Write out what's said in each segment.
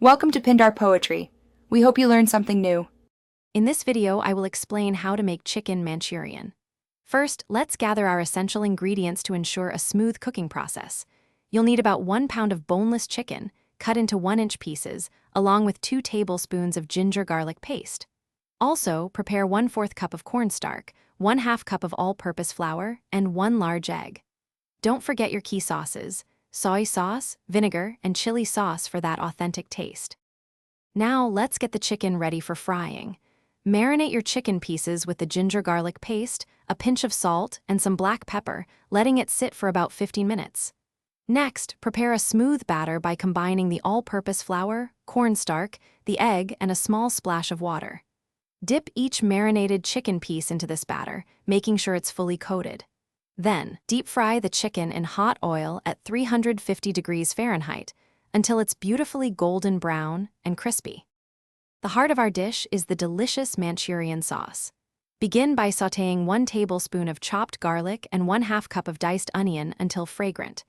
Welcome to Pindar Poetry. We hope you learned something new. In this video, I will explain how to make chicken Manchurian. First, let's gather our essential ingredients to ensure a smooth cooking process. You'll need about 1 pound of boneless chicken, cut into 1-inch pieces, along with 2 tablespoons of ginger garlic paste. Also, prepare 1/4 cup of cornstarch, 1/2 cup of all-purpose flour, and 1 large egg. Don't forget your key sauces: soy sauce, vinegar, and chili sauce for that authentic taste. Now, let's get the chicken ready for frying. Marinate your chicken pieces with the ginger garlic paste, a pinch of salt, and some black pepper, letting it sit for about 15 minutes. Next, prepare a smooth batter by combining the all-purpose flour, cornstarch, the egg, and a small splash of water. Dip each marinated chicken piece into this batter, making sure it's fully coated. Then, deep fry the chicken in hot oil at 350 degrees Fahrenheit until it's beautifully golden brown and crispy. The heart of our dish is the delicious Manchurian sauce. Begin by sautéing 1 tablespoon of chopped garlic and 1/2 cup of diced onion until fragrant.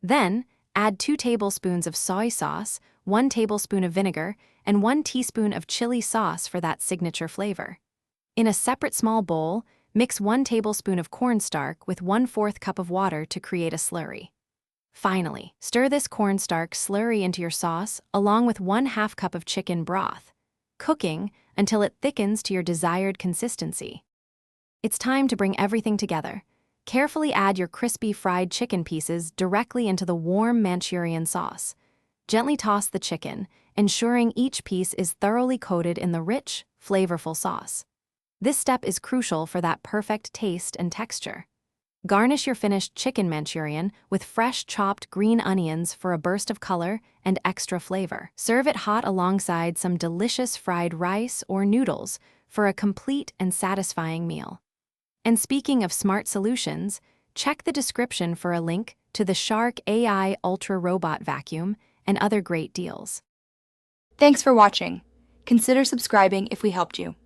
Then, add 2 tablespoons of soy sauce, 1 tablespoon of vinegar, and 1 teaspoon of chili sauce for that signature flavor. In a separate small bowl, mix 1 tablespoon of cornstarch with 1/4 cup of water to create a slurry. Finally, stir this cornstarch slurry into your sauce along with 1/2 cup of chicken broth, cooking until it thickens to your desired consistency. It's time to bring everything together. Carefully add your crispy fried chicken pieces directly into the warm Manchurian sauce. Gently toss the chicken, ensuring each piece is thoroughly coated in the rich, flavorful sauce. This step is crucial for that perfect taste and texture. Garnish your finished chicken Manchurian with fresh chopped green onions for a burst of color and extra flavor. Serve it hot alongside some delicious fried rice or noodles for a complete and satisfying meal. And speaking of smart solutions, check the description for a link to the Shark AI Ultra Robot Vacuum and other great deals. Thanks for watching. Consider subscribing if we helped you.